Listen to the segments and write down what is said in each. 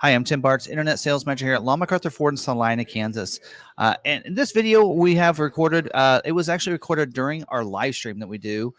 Hi, I'm Tim Bartz, Internet Sales Manager here at McArthur Ford in Salina, Kansas. And in this video, we have recorded, it was actually recorded during our live stream that we do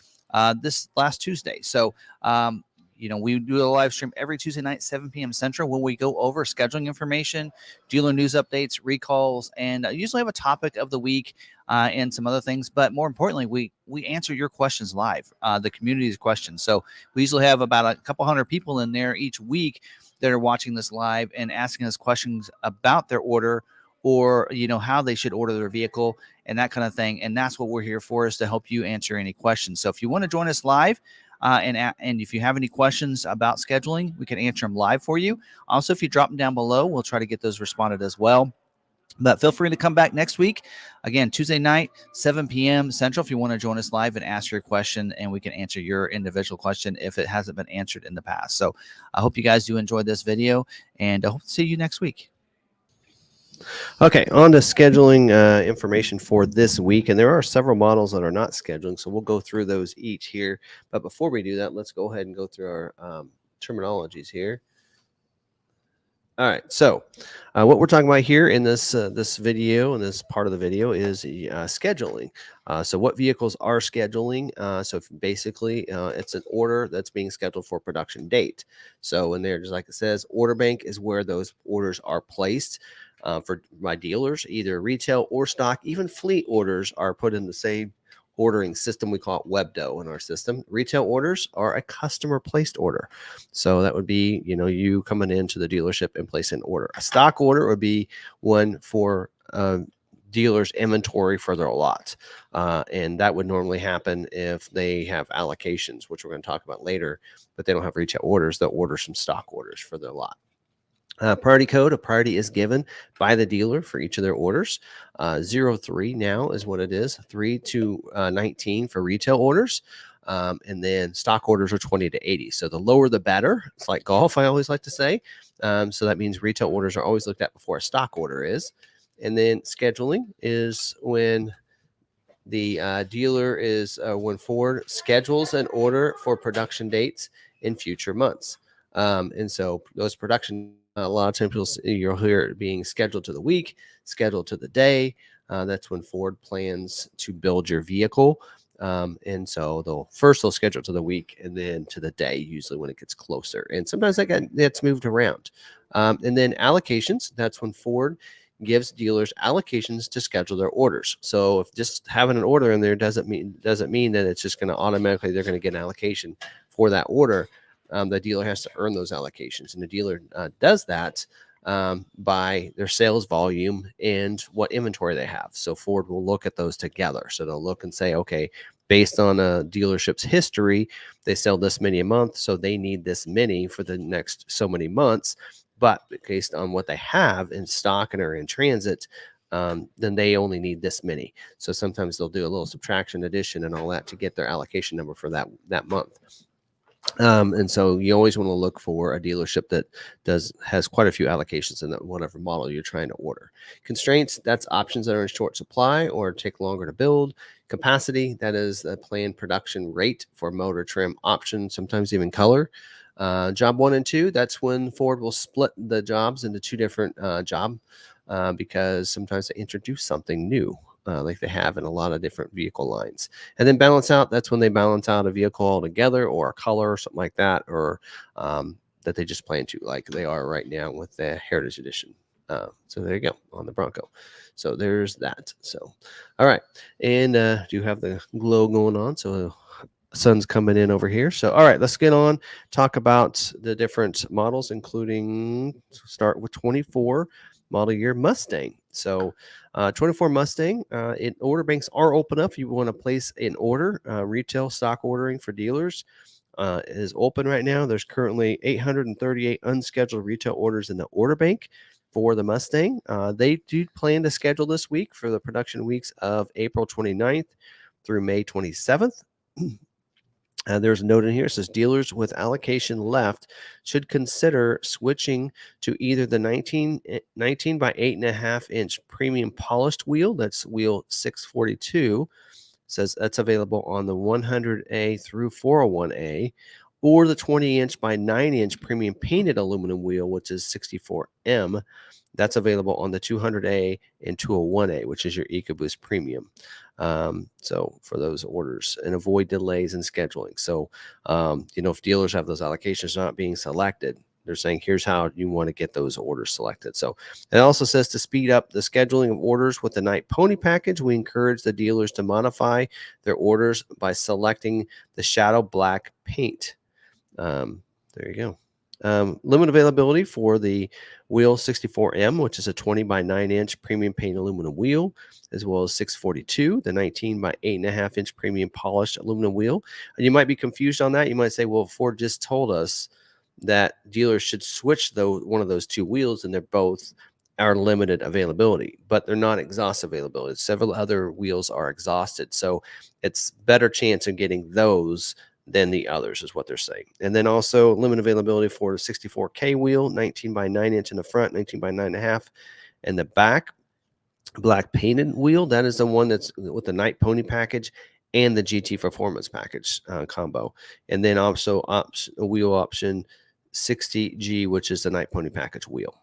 this last Tuesday. So, we do a live stream every Tuesday night, 7 p.m. Central, when we go over scheduling information, dealer news updates, recalls, and usually have a topic of the week and some other things. But more importantly, we answer your questions live, the community's questions. So we usually have about a couple hundred people in there each week that are watching this live and asking us questions about their order or how they should order their vehicle and that kind of thing. And that's what we're here for, is to help you answer any questions. So if you want to join us live and if you have any questions about scheduling, we can answer them live for you. Also, if you drop them down below, we'll try to get those responded as well. But feel free to come back next week. Again, Tuesday night, 7 p.m. Central, if you want to join us live and ask your question, and we can answer your individual question if it hasn't been answered in the past. So I hope you guys do enjoy this video, and I hope to see you next week. Okay, on to scheduling information for this week. And there are several models that are not scheduling, so we'll go through those each here. But before we do that, let's go ahead and go through our terminologies here. All right, so what we're talking about here in this video, and this part of the video, is scheduling. So what vehicles are scheduling? So basically, it's an order that's being scheduled for production date. So in there, just like it says, order bank is where those orders are placed for my dealers, either retail or stock. Even fleet orders are put in the same ordering system. We call it WebDo in our system. Retail orders are a customer placed order. So that would be, you coming into the dealership and placing an order. A stock order would be one for dealers' inventory for their lot. And that would normally happen if they have allocations, which we're going to talk about later, but they don't have retail orders. They'll order some stock orders for their lot. Priority code, a priority is given by the dealer for each of their orders. 03 now is what it is, 3 to 19 for retail orders. And then stock orders are 20 to 80. So the lower the better. It's like golf, I always like to say. So that means retail orders are always looked at before a stock order is. And then scheduling is when the dealer is when Ford schedules an order for production dates in future months. And so those production, a lot of times you'll hear it being scheduled to the week, scheduled to the day. That's when Ford plans to build your vehicle. And so they'll schedule to the week and then to the day, usually when it gets closer. And sometimes that's moved around. And then allocations, that's when Ford gives dealers allocations to schedule their orders. So if just having an order in there doesn't mean that it's just going to automatically, they're going to get an allocation for that order. The dealer has to earn those allocations, and the dealer does that by their sales volume and what inventory they have. So Ford will look at those together. So they'll look and say, okay, based on a dealership's history, they sell this many a month, so they need this many for the next so many months. But based on what they have in stock and are in transit, then they only need this many. So sometimes they'll do a little subtraction, addition, and all that to get their allocation number for that month. And so you always want to look for a dealership that has quite a few allocations in whatever model you're trying to order. Constraints, that's options that are in short supply or take longer to build. Capacity, that is the planned production rate for motor, trim, option, sometimes even color. Job 1 and 2, that's when Ford will split the jobs into two different jobs because sometimes they introduce something new. Like they have in a lot of different vehicle lines. And then balance out, that's when they balance out a vehicle altogether, or a color or something like that, or that they just plan to, like they are right now with the Heritage Edition. So there you go on the Bronco. So there's that. So, all right. And do have the glow going on. So sun's coming in over here. So, all right, let's get on, talk about the different models, including start with 24 model year Mustang. So 24 Mustang, order banks are open up if you want to place an order. Retail stock ordering for dealers is open right now. There's currently 838 unscheduled retail orders in the order bank for the Mustang. They do plan to schedule this week for the production weeks of April 29th through May 27th. There's a note in here. It says dealers with allocation left should consider switching to either the 19 by 8.5 inch premium polished wheel. That's wheel 642. It says that's available on the 100A through 401A, or the 20-inch by 9-inch premium painted aluminum wheel, which is 64M. That's available on the 200A and 201A, which is your EcoBoost Premium. So for those orders, and avoid delays in scheduling. So, if dealers have those allocations not being selected, they're saying, here's how you want to get those orders selected. So it also says to speed up the scheduling of orders with the Night Pony package, we encourage the dealers to modify their orders by selecting the Shadow Black paint. There you go. Limit availability for the wheel 64M, which is a 20 by 9-inch premium paint aluminum wheel, as well as 642, the 19 by 8.5-inch premium polished aluminum wheel. And you might be confused on that. You might say, well, Ford just told us that dealers should switch one of those two wheels, and they're both are limited availability, but they're not exhaust availability. Several other wheels are exhausted, so it's better chance of getting those than the others, is what they're saying. And then also limit availability for the 64K wheel, 19 by 9-inch in the front, 19 by 9.5 in the back. Black painted wheel, that is the one that's with the Night Pony package and the GT Performance package combo. And then also wheel option 60G, which is the Night Pony package wheel.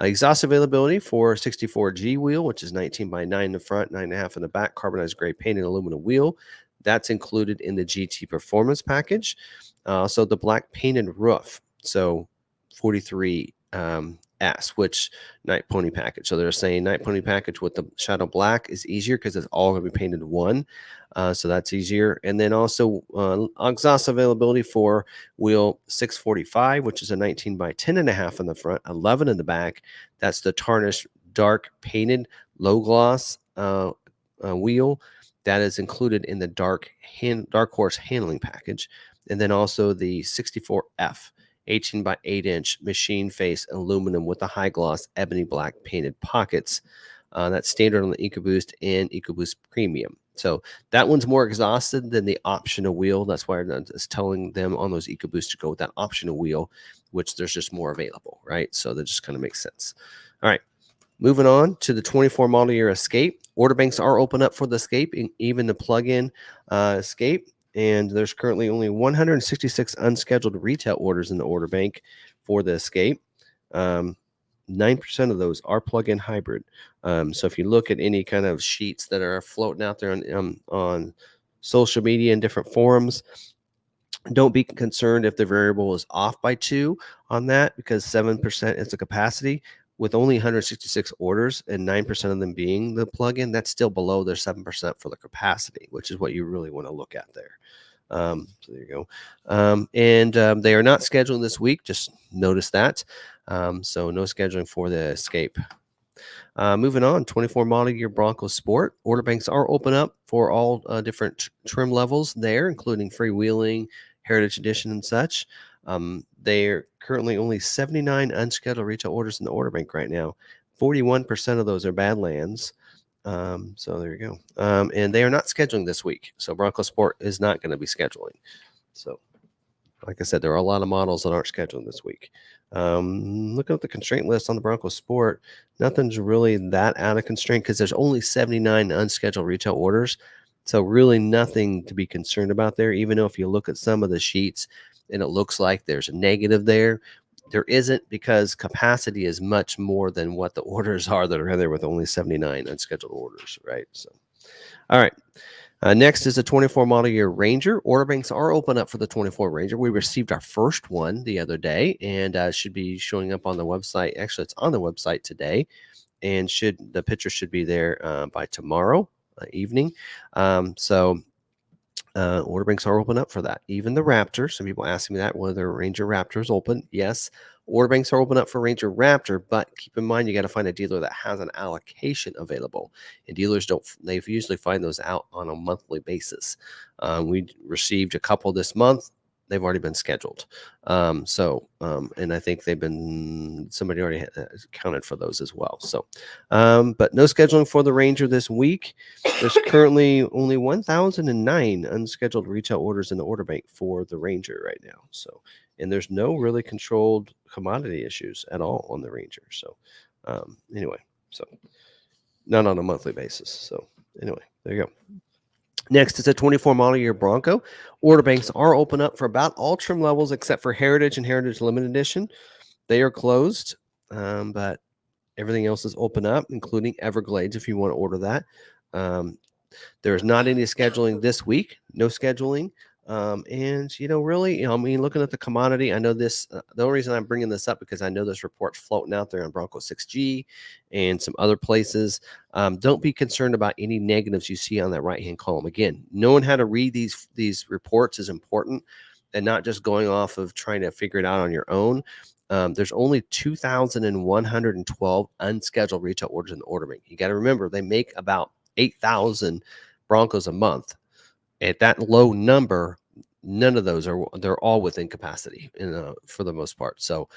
Exhaust availability for 64G wheel, which is 19 by 9 in the front, 9.5 in the back, carbonized gray painted aluminum wheel. That's included in the GT Performance package. So the black painted roof, so 43 S, which Night Pony package. So they're saying Night Pony package with the Shadow Black is easier because it's all going to be painted one. So that's easier. And then also exhaust availability for wheel 645, which is a 19 by 10.5 in the front, 11 in the back. That's the tarnished dark painted low gloss wheel that is included in the dark horse handling package. And then also the 64F, 18 by 8-inch machine face aluminum with the high gloss ebony black painted pockets. That's standard on the EcoBoost and EcoBoost Premium. So that one's more exhausted than the optional wheel. That's why it's telling them on those EcoBoost to go with that optional wheel, which there's just more available, right? So that just kind of makes sense. All right. Moving on to the 24 model year Escape. Order banks are open up for the Escape, even the plug-in Escape. And there's currently only 166 unscheduled retail orders in the order bank for the Escape. 9% of those are plug-in hybrid. So if you look at any kind of sheets that are floating out there on social media and different forums, don't be concerned if the variable is off by 2 on that, because 7% is the capacity. With only 166 orders and 9% of them being the plug-in, that's still below their 7% for the capacity, which is what you really want to look at there. So there you go. And they are not scheduling this week. Just notice that. So no scheduling for the Escape. Moving on, 24 model year Bronco Sport. Order banks are open up for all different trim levels there, including freewheeling, Heritage Edition, and such. They're currently only 79 unscheduled retail orders in the order bank right now. 41% of those are Badlands. So there you go. And they are not scheduling this week. So Bronco Sport is not going to be scheduling. So like I said, there are a lot of models that aren't scheduling this week. Looking at the constraint list on the Bronco Sport, nothing's really that out of constraint because there's only 79 unscheduled retail orders. So really nothing to be concerned about there, even though if you look at some of the sheets and it looks like there's a negative there, there isn't, because capacity is much more than what the orders are that are in there with only 79 unscheduled orders, right? So, all right. Next is the 24 model year Ranger. Order banks are open up for the 24 Ranger. We received our first one the other day, and should be showing up on the website. Actually, it's on the website today, and the picture should be there by tomorrow evening. Order banks are open up for that. Even the Raptor. Some people asking me that, whether Ranger Raptor is open. Yes, order banks are open up for Ranger Raptor, but keep in mind you got to find a dealer that has an allocation available. And dealers they usually find those out on a monthly basis. We received a couple this month. They've already been scheduled. And I think somebody already accounted for those as well. So, but no scheduling for the Ranger this week. There's currently only 1,009 unscheduled retail orders in the order bank for the Ranger right now. So, and there's no really controlled commodity issues at all on the Ranger. So, anyway, so not on a monthly basis. So, anyway, there you go. Next is a 24 model year Bronco. Order banks are open up for about all trim levels except for Heritage and Heritage Limited Edition. They are closed, but everything else is open up, including Everglades if you want to order that. Um, there's not any scheduling this week, no scheduling. And, really, I mean, looking at the commodity, I know this, the only reason I'm bringing this up because I know this report's floating out there on Bronco 6G and some other places. Don't be concerned about any negatives you see on that right-hand column. Again, knowing how to read these reports is important and not just going off of trying to figure it out on your own. There's only 2,112 unscheduled retail orders in the order bank. You got to remember, they make about 8,000 Broncos a month. At that low number, none of those they're all within capacity for the most part. So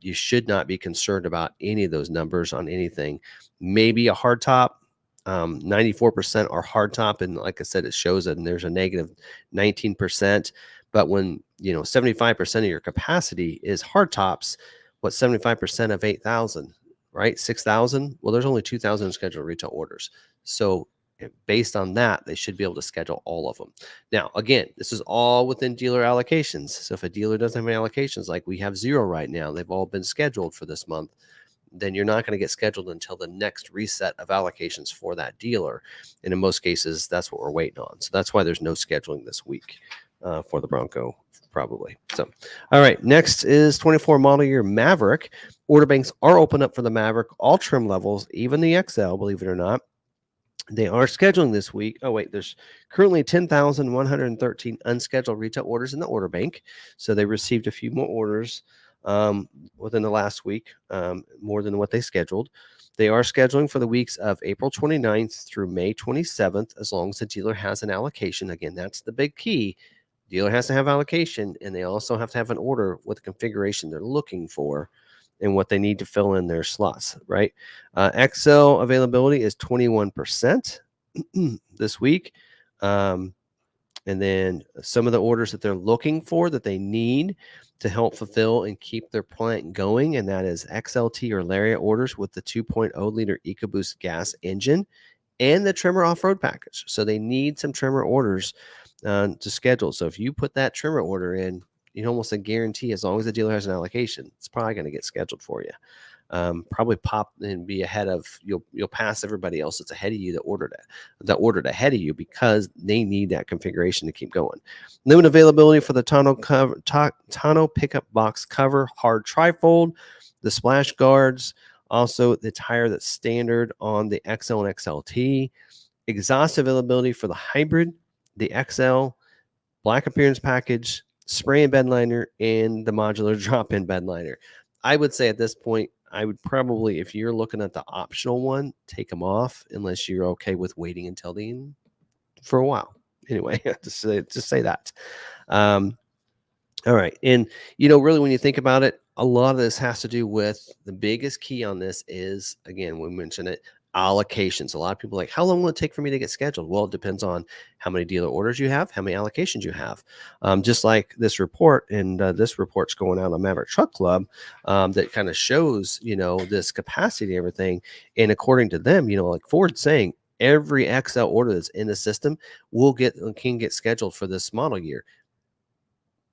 you should not be concerned about any of those numbers on anything. Maybe a hard top. 94% are hard top, and like I said, it shows that there's a negative 19%. But when 75% of your capacity is hard tops, what 75% of 8,000, right? 6,000. Well, there's only 2,000 scheduled retail orders. So based on that, they should be able to schedule all of them. Now, again, this is all within dealer allocations. So if a dealer doesn't have any allocations, like we have 0 right now, they've all been scheduled for this month, then you're not going to get scheduled until the next reset of allocations for that dealer. And in most cases, that's what we're waiting on. So that's why there's no scheduling this week for the Bronco, probably. So, all right, next is 24 model year Maverick. Order banks are open up for the Maverick, all trim levels, even the XL, believe it or not. They are scheduling this week. Oh, wait, there's currently 10,113 unscheduled retail orders in the order bank. So they received a few more orders within the last week, more than what they scheduled. They are scheduling for the weeks of April 29th through May 27th, as long as the dealer has an allocation. Again, that's the big key. Dealer has to have allocation, and they also have to have an order with the configuration they're looking for and what they need to fill in their slots, right? XL availability is 21% this week. And then some of the orders that they're looking for that they need to help fulfill and keep their plant going, and that is XLT or Lariat orders with the 2.0 liter EcoBoost gas engine and the trimmer off-road package. So they need some trimmer orders to schedule. So if you put that trimmer order in, you almost a guarantee, as long as the dealer has an allocation, it's probably going to get scheduled for you. Probably pop and be ahead of you'll pass everybody else that's ahead of you that ordered ahead of you because they need that configuration to keep going. Limited availability for the tonneau pickup box cover, hard trifold, the splash guards, also the tire that's standard on the XL and XLT, exhaust availability for the hybrid, the XL, black appearance package, spray and bed liner, and the modular drop-in bed liner. I would say at this point, I would probably, if you're looking at the optional one, take them off unless you're okay with waiting until the end for a while. Anyway, just say that. All right. And, really, when you think about it, a lot of this has to do with the biggest key on this is, again, we mentioned it, allocations. A lot of people are like, how long will it take for me to get scheduled? Well, it depends on how many dealer orders you have, how many allocations you have. Just like this report, and this report's going out on Maverick Truck Club that kind of shows, this capacity and everything. And according to them, like Ford's saying, every XL order that's in the system can get scheduled for this model year.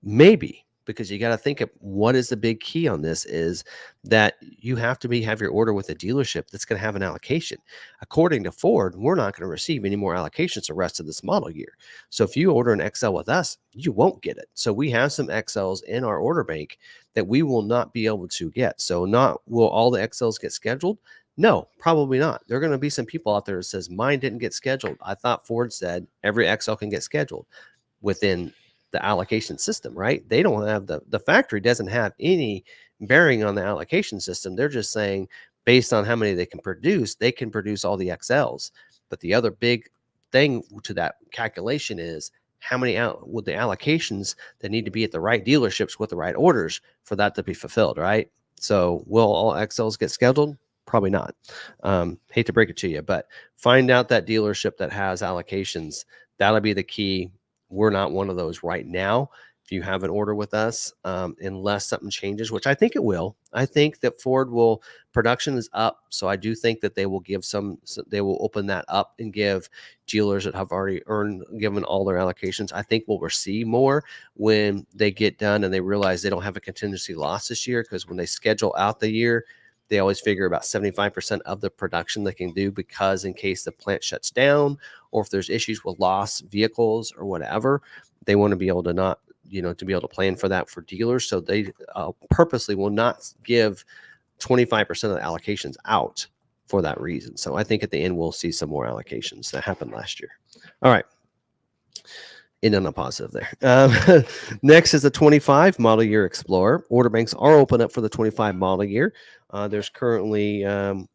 Maybe, because you got to think of what is the big key on this is that you have to have your order with a dealership that's going to have an allocation. According to Ford, we're not going to receive any more allocations the rest of this model year. So if you order an XL with us, you won't get it. So we have some XLs in our order bank that we will not be able to get. So not will all the XLs get scheduled? No, probably not. There are going to be some people out there that says mine didn't get scheduled. I thought Ford said every XL can get scheduled within the allocation system, right? They don't have the factory doesn't have any bearing on the allocation system. They're just saying based on how many they can produce all the XLs. But the other big thing to that calculation is how many would the allocations that need to be at the right dealerships with the right orders for that to be fulfilled, right? So will all XLs get scheduled? Probably not. Hate to break it to you, but find out that dealership that has allocations. That'll be the key. We're not one of those right now. if you have an order with us, unless something changes, which I think it will. I think that Ford will, production is up. So I do think that they will give they will open that up and give dealers that have already given all their allocations. I think we'll receive more when they get done and they realize they don't have a contingency loss this year, because when they schedule out the year, they always figure about 75% of the production they can do, because in case the plant shuts down or if there's issues with lost vehicles or whatever, they want to be able to not, to be able to plan for that for dealers. So they purposely will not give 25% of the allocations out for that reason. So I think at the end, we'll see some more allocations that happened last year. All right. And on a positive there. Next is the 25 model year Explorer. Order banks are open up for the 25 model year. There's currently,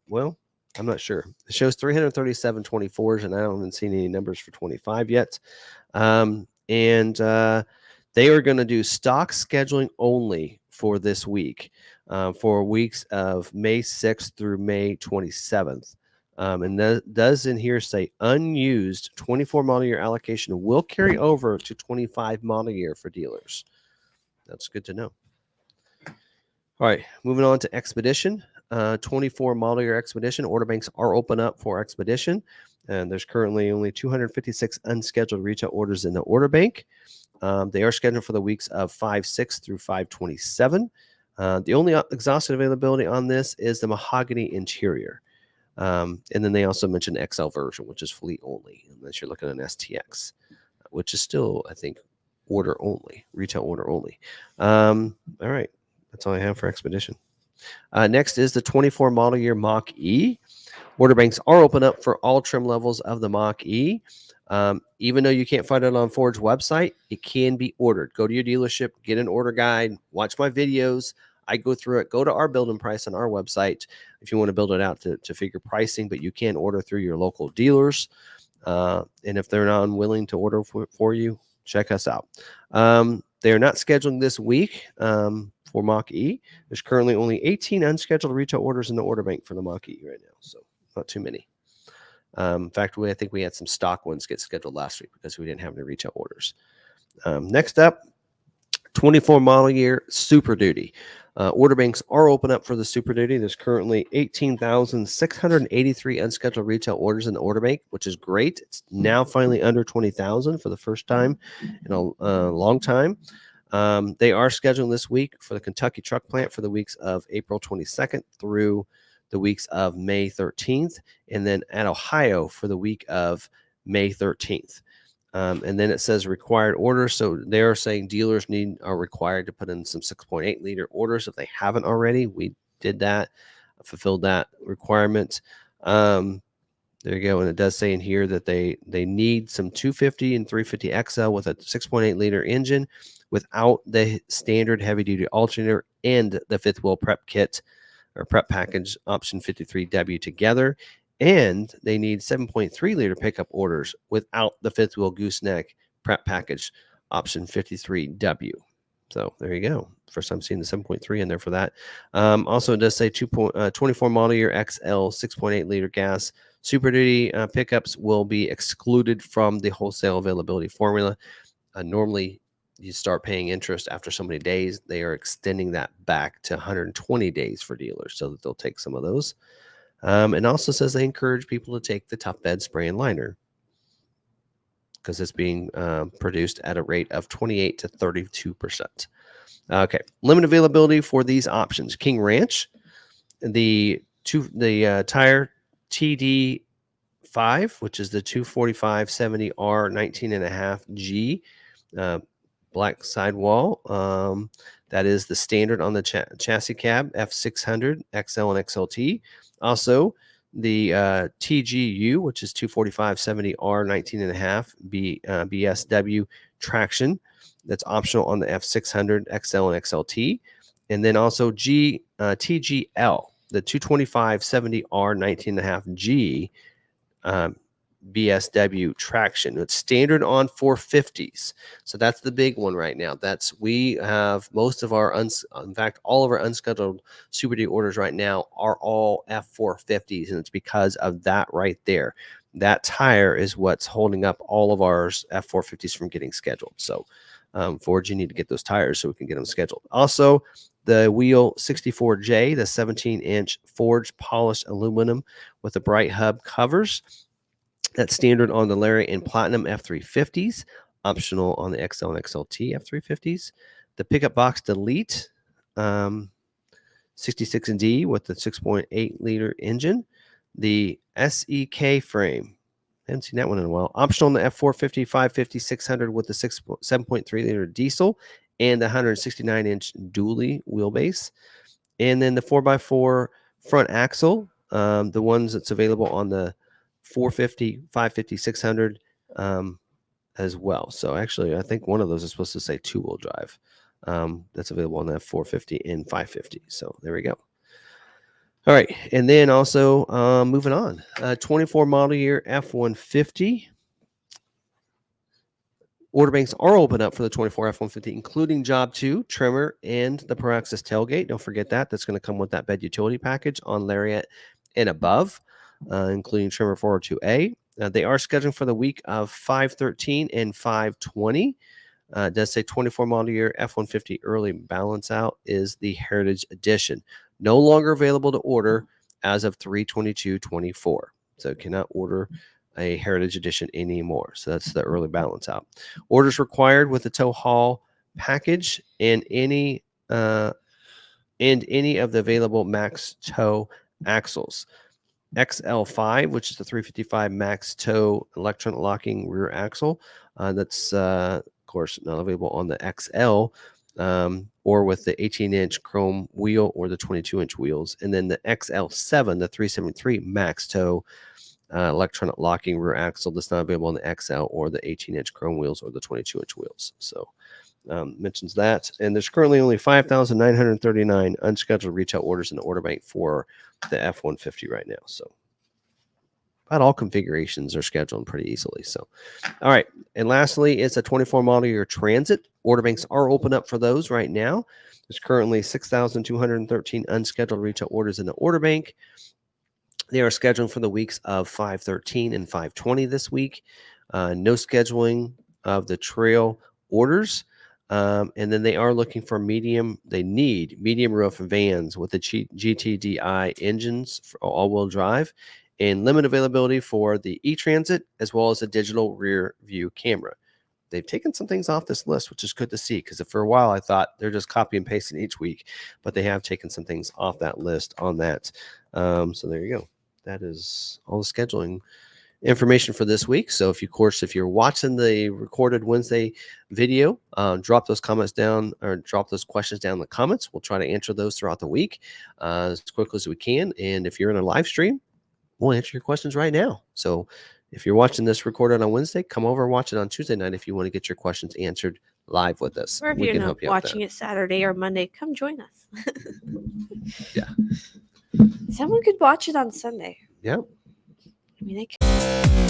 well, I'm not sure. It shows 337 24s, and I haven't seen any numbers for 25 yet. They are going to do stock scheduling only for this week, for weeks of May 6th through May 27th. And that does in here say unused 24 model year allocation will carry over to 25 model year for dealers. That's good to know. All right, moving on to Expedition. 24 model year Expedition. Order banks are open up for Expedition. And there's currently only 256 unscheduled retail orders in the order bank. They are scheduled for the weeks of 5/6 through 5/27. The only exhausted availability on this is the mahogany interior. And then they also mentioned XL version, which is fleet only, unless you're looking at an STX, which is still, I think, order only, retail order only. All right. That's all I have for Expedition. Next is the 24 model year Mach-E. Order banks are open up for all trim levels of the Mach-E. Even though you can't find it on Ford's website, it can be ordered. Go to your dealership, get an order guide, watch my videos. I go through it. Go to our building price on our website if you want to build it out to figure pricing, but you can order through your local dealers. And if they're not unwilling to order for you, check us out. They are not scheduling this week for Mach-E. There's currently only 18 unscheduled retail orders in the order bank for the Mach-E right now, so not too many. In fact, I think we had some stock ones get scheduled last week because we didn't have any retail orders. Next up, 24 model year Super Duty. Order banks are open up for the Super Duty. There's currently 18,683 unscheduled retail orders in the order bank, which is great. It's now finally under 20,000 for the first time in a long time. They are scheduling this week for the Kentucky truck plant for the weeks of April 22nd through the weeks of May 13th, and then at Ohio for the week of May 13th. And then it says required orders. So they're saying dealers are required to put in some 6.8 liter orders if they haven't already. We did that, fulfilled that requirement. There you go. And it does say in here that they need some 250 and 350 XL with a 6.8 liter engine without the standard heavy duty alternator and the fifth wheel prep kit or prep package option 53W together. And they need 7.3 liter pickup orders without the fifth wheel gooseneck prep package option 53W. So there you go. First time seeing the 7.3 in there for that. Also, it does say 24 model year XL 6.8 liter gas Super Duty pickups will be excluded from the wholesale availability formula. Normally, you start paying interest after so many days. They are extending that back to 120 days for dealers so that they'll take some of those. And also says they encourage people to take the tough bed spray and liner because it's being produced at a rate of 28 to 32%. Okay, limit availability for these options: King Ranch, the tire TD5, which is the 245/70R 19.5 G black sidewall. That is the standard on the chassis cab, F600 XL and XLT. Also, the TGU, which is 245/70R 19.5 BSW traction. That's optional on the F600 XL and XLT. And then also TGL, the 225/70R 19.5 G BSW traction. It's standard on 450s. So that's the big one right now. We have most of our, in fact, all of our unscheduled Super Duty orders right now are all F450s. And it's because of that right there. That tire is what's holding up all of our F450s from getting scheduled. So Ford, you need to get those tires so we can get them scheduled. Also, the wheel 64J, the 17-inch forged polished aluminum with the bright hub covers. That's standard on the Lariat and Platinum F350s, optional on the XL and XLT F350s. The pickup box Delete 66D with the 6.8 liter engine. The SEK frame. I haven't seen that one in a while. Optional on the F450, 550, 600 with the 7.3 liter diesel and the 169-inch dually wheelbase. And then the 4x4 front axle, the ones that's available on the 450, 550, 600 as well. So actually, I think one of those is supposed to say two-wheel drive. That's available on that 450 and 550. So there we go. All right. And then also moving on, 24 model year F-150. Order banks are open up for the 24 F-150, including Job 2, trimmer, and the Pro Access tailgate. Don't forget that. That's going to come with that bed utility package on Lariat and above, including trimmer 402A. They are scheduling for the week of 5/13 and 5/20. It does say 24 model year F-150 early balance out is the Heritage Edition. No longer available to order as of 3/22/24. So cannot order a Heritage Edition anymore. So that's the early balance out. Orders required with the tow haul package and any of the available max tow axles. XL5, which is the 355 max tow electronic locking rear axle. That's of course not available on the XL or with the 18-inch chrome wheel or the 22-inch wheels. And then the XL7, the 373 max tow electronic locking rear axle, that's not available on the XL or the 18-inch chrome wheels or the 22-inch wheels. So mentions that. And there's currently only 5,939 unscheduled retail orders in the order bank for the F-150 right now. So about all configurations are scheduled pretty easily. So, all right. And lastly, it's a 24 model year Transit. Order banks are open up for those right now. There's currently 6,213 unscheduled retail orders in the order bank. They are scheduled for the weeks of 5/13 and 5/20 this week. No scheduling of the trail orders. And then they are looking for they need medium roof vans with the GTDI engines for all-wheel drive and limit availability for the e-Transit as well as a digital rear view camera. They've taken some things off this list, which is good to see, because for a while I thought they're just copy and pasting each week, but they have taken some things off that list on that. So there you go. That is all the scheduling information for this week. So if you're watching the recorded Wednesday video, drop those comments down or drop those questions down in the comments. We'll try to answer those throughout the week as quickly as we can. And if you're in a live stream, we'll answer your questions right now. So if you're watching this recorded on Wednesday, come over and watch it on Tuesday night if you want to get your questions answered live with us. Or if we you're can not help you watching it Saturday or Monday, come join us. Yeah. Someone could watch it on Sunday. Yeah. I mean, they could.